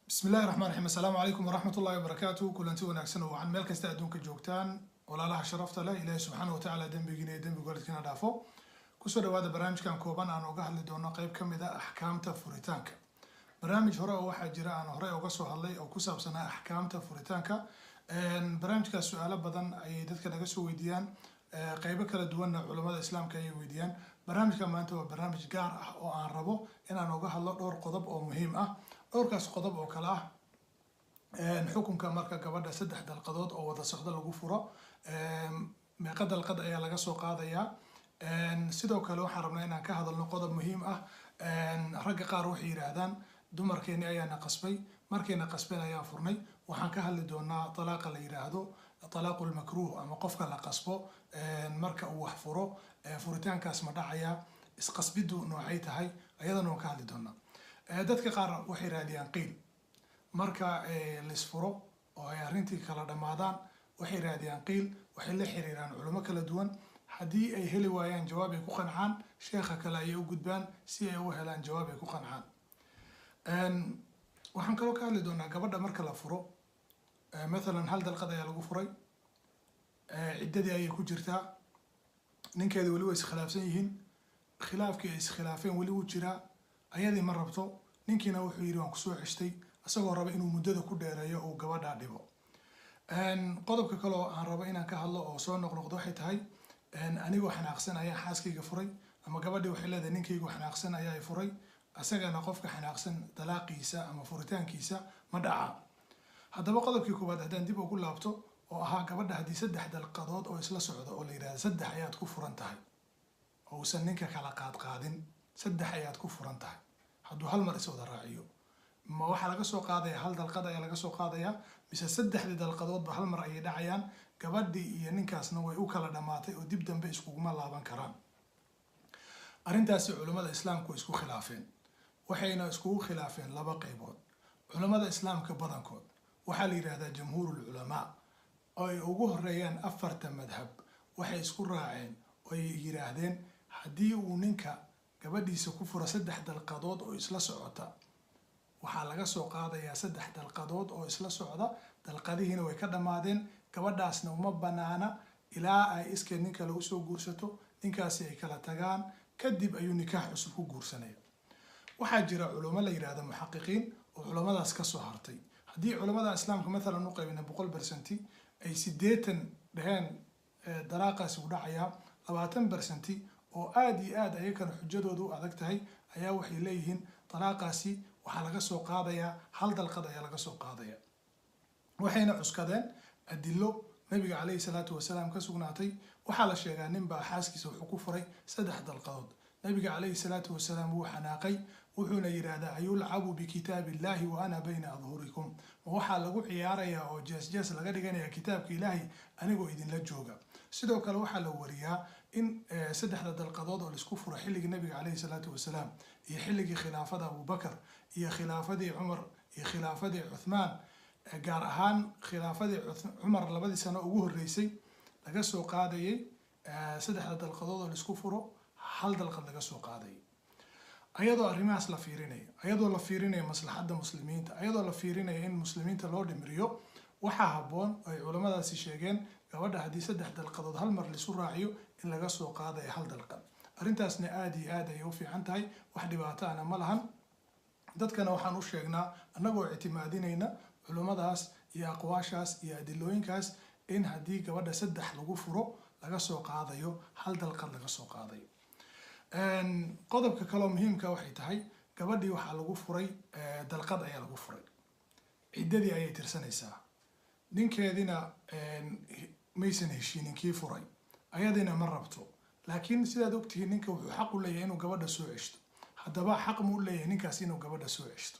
بسم الله الرحمن الرحيم. السلام عليكم ورحمة الله وبركاته. كلنتي وناكسن وعن ملك استأدونك جوكتان ولا لها شرفت له إلهي سبحانه وتعالى دنبيجيني دنبيجولتكنا دافو كسر هذا برنامج كان كوبان أنا وجهل لدونا قريب كم إذا أحكام تفوريتانك برنامج هراء واحد جرا أنا هراء وقصوا هاللي أو كسب سنة أحكام تفوريتانك برنامج كسؤال بدن أيدت كنا قصوا ويديان قريبا كلا دونا علماء الإسلام كي ويديان برنامج كمان أنت برنامج جار أو عن ربو إن أنا وجه الله دور قضب أو مهم دوركاس قضب أو كلاه xukunka marka gabadha saddex dalqadood oo wada socda lagu furo meeqa dalqad ayaa laga soo qaadayaa sidoo kale waxaan rabnaa inaan ka hadalno qodob muhiim ah ragga qaar waxay yiraahdaan dumarkeeni ayaana qasbay markayna qasbeen ayaan furnay waxaan ka hadli doonaa talaaqa la yiraahdo talaaqul makruh ama qofka la qasbo marka uu wax furo furitaankaas ma dhacaya isqasbidu noocay tahay ayadana waan ka hadli doonaa dadka qaar waxay raadiyaan qiil marka lisfuro oo ay arrintii kala dhamaadaan waxay raadiyaan qiil waxay la xiriiraan culimo kala duwan haddii ay heli waayaan jawaab ay ku qancaan sheekha kale ayay u gudbaan si ay u helaan jawaab ay ku qancaan waxaan kaloo ka hadli doonaa gabadha marka la furo mathalan hal dalqad ayaa lagu furay ciddadii ayay ku jirtaa ninkeeda weli way iskhilaafsan yihiin khilaafkii ay iskhilaafeen weli wuu jiraa ayadii ma rabto ninkiina wuxuu yidhi waan kusoo ceshtay asagoo raba inuu muddada ku dheereeyo uu gabadha dhibo qodobka kale oo aan rabo inaan ka hadlo oo soo noqnoqdo waxay tahay anigoo xanaaqsan ayaa xaaskayga furay ama gabadhii waxay leedahay ninkaygu xanaaqsan ayaa furay asagana qofka xanaaqsan dalaaqiisa ama furitaankiisa ma dhaca haddaba qodobkii koowaad haddaan dib ugu laabto oo ahaa gabadha haddii saddex dalqadood oo isla socdo oo la yidhahdo saddex ayaad ku furan tahay oo uusan ninka kala qaadqaadin saddex ayaad ku furan tahay hadduu hal mar is wada raaciyo ma waxaa laga soo qaadaya hal dalqad ayaa laga soo qaadayaa mise saddexdii dalqadoodba hal mar ayay dhacayaan gabadhii iyo ninkaasna way u kala dhamaatay oo dib dambe iskuguma laaban karaan arrintaasi culimmada islaamku way isku khilaafeen waxayna iskugu khilaafeen laba qaybood culimmada islaamka badankood waxaa la yidhaahdaa jamhuurul culamaa oo ay ugu horeeyaan afarta madhab waxay isku raaceen oo ay yidhaahdeen haddii uu ninka gabadhiisa ku fura saddex dalqadood oo isla socota waxaa laga soo qaadayaa saddex dalqadood oo isla socda dalqadihiina way ka dhammaadeen gabadhaasna uma banaana ilaa ay iskeed nin kale usoo guursato ninkaasi ay kala tagaan kadib ayuu nikaax cusub ku guursanaya waxaa jira culimo la yidhaahdo muxaqiqiin oo culimadaas ka soo hartay haddii culimada islaamka mathalan u qaybina 100% ay 80 dhaheen dalaaqaasi u dhacayaa 20% oo aad iyo aad ayakana xujadoodu u adag tahay ayaa waxay leeyihiin dalaaqaasi waxaa laga soo qaadayaa hal dalqad ayaa laga soo qaadaya waxayna cuskadeen adilo nabiga calayhi salaatu wasalaam ka sugnaatay waxaa la sheegaa nin baa xaaskiisa wuxuu ku furay saddex dalqadood nabiga calayhi salaatu wasalaam wuu xanaaqay wuxuuna yidhaahdaa ayulcabu bikitaabi illaahi wa ana bayna adhurikum ma waxaa lagu ciyaarayaa oo jees laga dhiganayaa kitaabka ilaahay anigoo idinla jooga sidoo kale waxaa la wariyaa in saddexda dalqadood oo laisku furo xilligii nabiga calayhi salaatu wasalaam iyo xilligii khilaafada abubakar iyo khilaafadii cumar iyo khilaafadii cuthmaan gaar ahaan khilaafadii cumar labadii sano ugu horreysay laga soo qaadayay saddexda dalqadood oo laisku furo hal dalqad laga soo qaadayay ayadoo arrimahaas la fiirinayo ayadoo la fiirinayo maslaxadda muslimiinta ayadoo la fiirinayo in muslimiinta loo dhimriyo waxaa habboon ay culimmadaasi sheegeen gabadha haddii saddex dalqadood hal mar lisu raaciyo in laga soo qaadayo hal dalqad arrintaasna aad iyo aad ayay u fiican tahay wax dhibaato ana ma lahan dadkana waxaan u sheegnaa annagoo ictimaadinayna culimmadaas iyo aqwaashaas iyo adilooyinkaas in haddii gabadha saddex lagu furo laga soo qaadayo hal dalqad laga soo qaadayo qodobka kaloo muhiimka waxay tahay gabadhii waxaa lagu furay dalqad ayaa lagu furay ciddadii ayay tirsanaysaa ninkeedina maysan heshiinin kii furay ayadiina ma rabto laakiin sidaad ogtihiin ninka wuxuu xaq u leeyahay inuu gabadha soo ceshto haddaba xaq muu leeyahay ninkaas inuu gabadha soo ceshto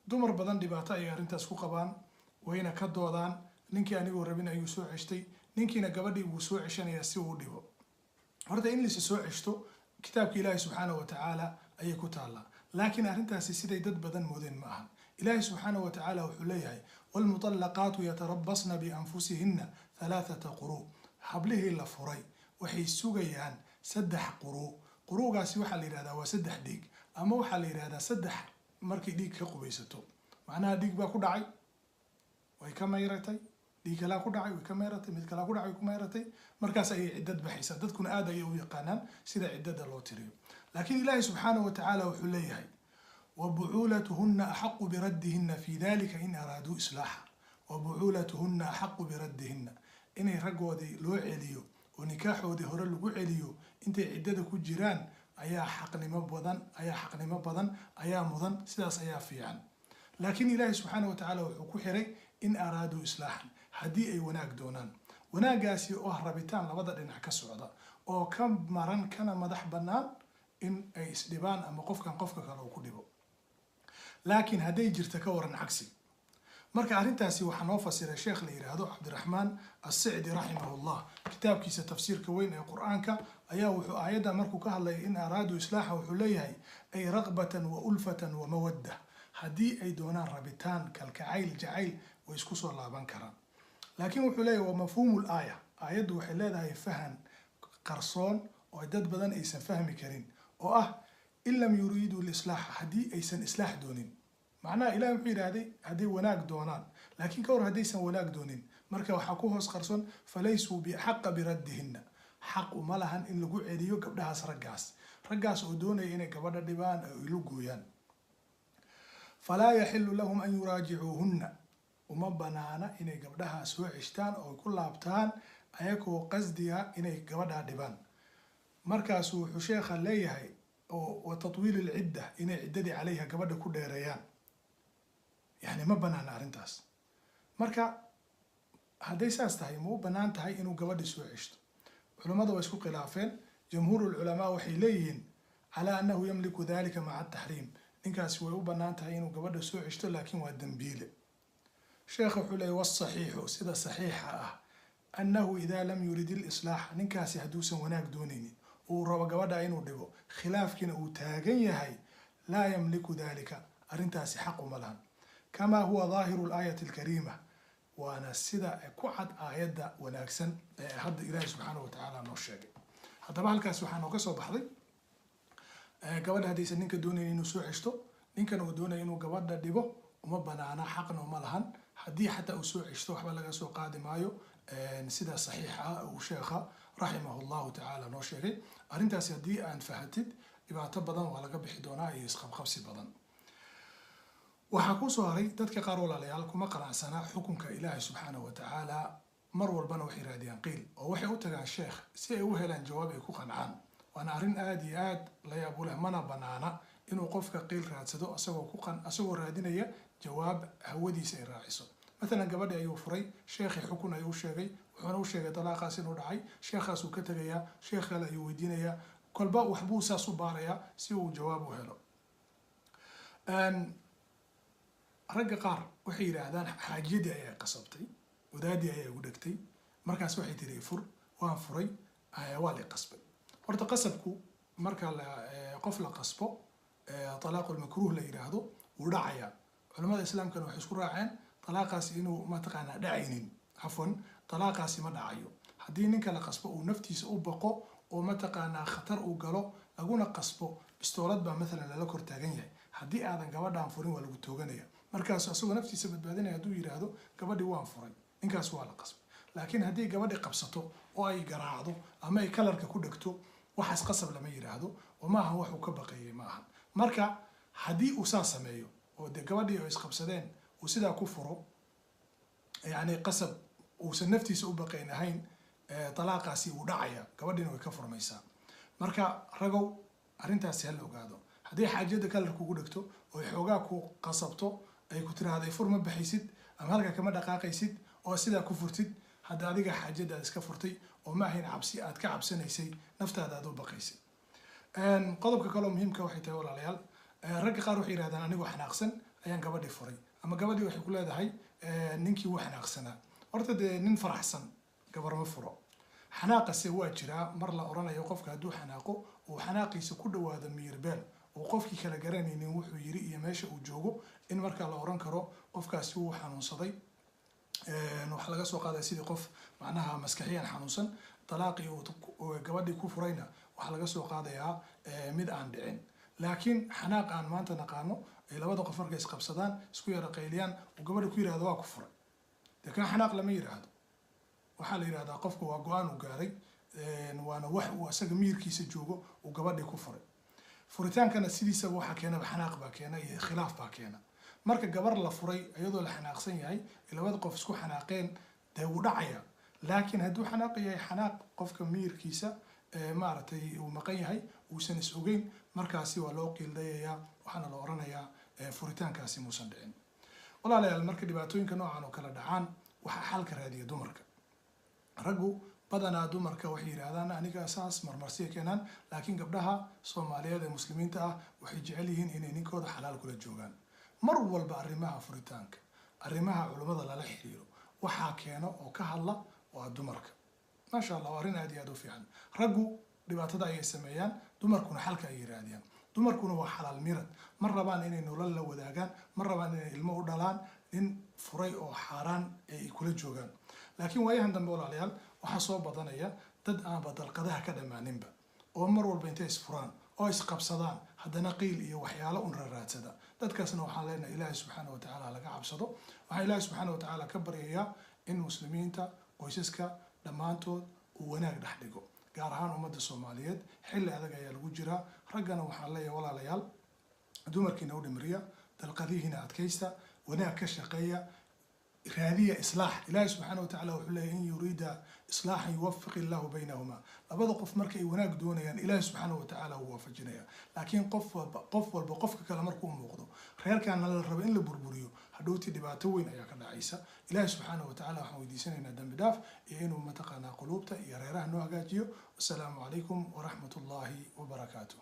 dumar badan dhibaato ayay arrintaas ku qabaan wayna ka doodaan ninkii anigoo rabin ayuu soo ceshtay ninkiina gabadhii wuu soo ceshanayaa si uu dhibo horta in lisa soo ceshto kitaabka ilaahi subxaanahu watacaala ayay ku taallaa laakiin arrintaasi siday dad badan moodeen ma ahan ilaahi subxaanahu watacaala wuxuu leeyahay waalmuطallaqaatu yatarabasna bianfusihinna 3 quruu hablihii la furay waxay sugayaan 3 quruu quruugaasi waxaa la yidhahdaa waa 3 dhiig ama waxaa la yidhahdaa 3 markay dhiig ka qubaysato macnaha dhiig baa ku dhacay way ka mayratay dhiig kalaa ku dhacay way ka mayratay mid kalaa ku dhacay way ku mayratay markaas ayay ciddad baxaysaa dadkuna aad ayay u yaqaanaan sida ciddada loo tiriyo laakiin ilaahay subxaanahu watacaala wuxuu leeyahay wabucuulatuhunna axaqu biraddihinna fi dalika in araaduu islaaxa wabucuulatuhunna axaqu biraddihinna inay raggoodii loo celiyo oo nikaaxoodii hore lagu celiyo intay ciddada ku jiraan ayaa xaqnimo badan ayaa mudan sidaas ayaa fiican laakiin ilaahay subxaanahu watacaala wuxuu ku xiray in araaduu islaaxan haddii ay wanaag doonaan wanaagaasi oo ah rabitaan labada dhinac ka socda oo ka maran kana madax bannaan in ay isdhibaan ama qofkan qofka kale uu ku dhibo laakiin hadday jirta ka waran cagsi marka arrintaasi waxaa noo fasiray sheekh la yiraahdo cabdiraxmaan as-sicdi rahimahullah kitaabkiisa tafsiirka weyn ee qur-aanka ayaa wuxuu aayadda markuu ka hadlayay in araaduu islaaxa wuxuu leeyahay ay raqbatan wa ulfatan wa mawadda haddii ay doonaan rabitaan kalkacayl jacayl way isku soo laaban karaan laakiin wuxuu leeyahay waa mafhuumul aaya aayaddu waxay leedahay fahan qarsoon oo dad badan aysan fahmi karin oo ah in lam yuriiduu lislaaxa haddii aysan islaax doonin macnaha ilahi wuxuu yidhaahday hadday wanaag doonaan laakiin ka hor haddaysan wanaag doonin marka waxaa ku hoos qarsoon falaysuu bixaqa biraddihinna xaq uma lahan in lagu celiyo gabdhahaas raggaas oo doonaya inay gabadha dhibaan oo ilu gooyaan falaa yaxilu lahum an yuraajicuuhunna uma banaana inay gabdhaha soo ceshtaan oo ku laabtaan ayagoo qasdiga inay gabadhaa dhibaan markaasuu wuxuu sheekha leeyahay wa tatwiil alcidda inay ciddadii calayha gabadha ku dheereeyaan yani ma banaana arrintaas marka hadday saas tahay ma u bannaan tahay inuu gabadhi soo ceshto culammada waa isku khilaafeen jamhuur ulculamaa waxay leeyihiin calaa annahu yamliku dalika maca ataxriim ninkaasi way u bannaan tahay inuu gabadha soo ceshto laakiin waa dembiile sheekha wuxuu leeyahy wasaxiixu sida saxiixa ah annahu idaa lam yurid ilislaaxa ninkaasi hadduusan wanaag doonaynin uu rabo gabadha inuu dhibo khilaafkiina uu taagan yahay laa yamliku dalika arrintaasi xaq uma lahan kamaa huwa daahiru alaayati alkariima waana sida ku cad aayadda wanaagsan ee hadda ilaahi subxaanahu watacaala noo sheegay haddaba halkaas waxaa nooga soo baxday gabadha haddaysan ninka doonaynin inuu soo ceshto ninkan uu doonaya inuu gabadha dhibo uma banaana xaqna uma lahan haddii xataa uu soo ceshto waxba laga soo qaadi maayo sida saxiixa ah uu sheekha raximahu llahu tacaala noo sheegay arrintaasi haddii aan fahatid dhibaato badan waa laga bixi doonaa iyo isqabqabsi badan waxaa kusoo haray dadka qaar walaalayaal kuma qanacsanaa xukunka ilaahay subxaanahu watacaala mar walbana waxay raadiyaan qiil oo waxay u tagaan sheekh si ay u helaan jawaab ay ku qancaan waana arrin aada iyo aad la yaab u leh mana banaana inuu qofka qiil raadsado asagoo raadinaya jawaab hawadiisa ay raaciso مثلا gabadhi ayuu furay sheekhi xukun ayuu sheegay wuxuuna u sheegay talaaqaas inuu dhacay sheekhaasuu ka tegayaa sheekh kale ayuu weydiinayaa kolba waxbuu saas u baarayaa si uu jawaab u helo ragga qaar waxay yidhaahdaan xaajiyadii ayaa qasabtay wadaadii ayaa igu dhegtay markaas waxay tiri fur waan furay waa la qasbay horta qasabku marka qof la qasbo talaaqul makruuh la yiraahdo wuu dhacayaa culimada islaamkana waxay isku raaceen talaaqaasi inuu mataqaanaa dhacaynin cafwan talaaqaasi ma dhacayo haddii ninka la qasbo uu naftiisa u baqo oo mataqaanaa khatar uu galo laguna qasbo bistoolad baa maalan lala kor taagan yahay haddii aadan gabadhaan furin waa lagu tooganaya markaas asagoo naftiisa badbaadinaya hadduu yidhaahdo gabadhii waan furay ninkaas waa la qasbay laakiin haddii gabadhi qabsato oo ay garaacdo ama ay kalarka ku dhegto waxaas qasab lama yidhaahdo oo maaha wax uu ka baqeeyey maaha marka haddii uu saa sameeyo oo dee gabadhii oo isqabsadeen uu sidaa ku furo yani qasab uusan naftiisa u baqayn ahayn talaaqaasi uu dhacaya gabadhiina way ka furmaysaa marka ragow arrintaasi hala ogaado haddii xaajada kalarka ugu dhegto oo xoogaa ku qasabto ay ku tiraahday fur ma baxaysid ama halka kama dhaqaaqaysid oo sidaa ku furtid hadda adiga xaajada aad iska furtay oo ma ahayn cabsi aad ka cabsanaysay naftaada aad u baqaysay qodobka kaloo muhiimka waxay tahay walaalayaal ragga qaar waxay yidhahdaan anigoo xanaaqsan ayaan gabadhii furay ama gabadhii waxay ku leedahay ninkii wuu xanaaqsanaa horta dee nin faraxsan gabar ma furo xanaaqase waa jiraa mar la oranayo qofka hadduu xanaaqo uu xanaaqiisa ku dhawaado miyirbeel uu qofkii kala garanaynin wuxuu yiri iyo meesha uu joogo in markaa la oran karo qofkaasi wuu xanuunsaday waxa laga soo qaaday sidii qof macnaha maskaxiyan xanuunsan talaaqii uu gabadhii ku furayna waxa laga soo qaadayaa mid aan dhicin laakiin xanaaq aan maanta naqaano ay labada qof markay isqabsadaan isku yara qayliyaan uu gabadha ku yiraahdo waa ku furay dee kan xanaaq lama yiraahdo waxaa la yidhahdaa qofka waa go-aan uu gaaray waana wax uu asaga miyirkiisa joogo uu gabadhii ku furay furitaankana sidiisaba waxaa keenaba xanaaq baa keena iyo khilaaf baa keena marka gabar la furay iyadoo la xanaaqsan yahay labada qof isku xanaaqeen dee wuu dhacaya laakiin hadduu xanaaq yahay xanaaq qofka miyirkiisa maaragtay uu maqan yahay uusan is ogeyn markaasi waa loo qiildayayaa waxaana la oranayaa furitaankaasi muusan dhicin walaalayaal marka dhibaatooyinka noocan oo kala dhacaan waxaa xalka raadiya dumarka raggu badanaa dumarka waxay yidhaahdaan aniga saas marmarsiya keenaan laakiin gabdhaha soomaaliyeed ee muslimiinta ah waxay jecel yihiin inay ninkooda xalaal kula joogaan mar walba arrimaha furitaanka arrimaha culummada lala xiriiro waxaa keeno oo ka hadla waa dumarka maasha allah waa arrin aad iyo aad u fiican raggu dhibaatada ayay sameeyaan dumarkuna xalka ayay raadiyaan dumarkuna waa xalaal mirad ma rabaan inay nolol la wadaagaan ma rabaan inay ilmo u dhalaan nin furay oo xaaraan ay kula joogaan laakiin waayahan dambe walaalayaal waxaa soo badanaya dad aanba dalqadaha ka dhammaaninba oo mar walba intay isfuraan oo isqabsadaan haddana qiil iyo waxyaalo un raraadsada dadkaasna waxaan leenahay ilaahay subxaana wa tacaala laga cabsado waxaa ilaahay subxaana wa tacaala ka baryayaa in muslimiinta qoysaska dhammaantood uu wanaag dhex dhigo gaar ahaan ummadda soomaaliyeed xilli adag ayaa lagu jiraa raggana waxaan leeyahay walaalayaal dumarkiina u dhimriya dalqadihiina adkaysta wanaag ka shaqeeya raadiya islaax ilaahay subxaana wa tacaala wuxuu leeyahay in yuriida islaaxan yuwafiq illahu baynahuma labada qof markay wanaag doonayaan ilaahay subxaana wa tacaala wuu waafajinaya laakiin qof walba qofka kale markuu muuqdo reerkaana la rabo in la burburiyo hadhowtii dhibaato weyn ayaa ka dhacaysa ilaahay subxaana wa tacaala waxaan weydiisanaynaa dambi dhaaf iyo inuu mataqaanaa quluubta iyo reeraha noo hagaajiyo wasalaamu calaykum waraxmat ullaahi wabarakaatuh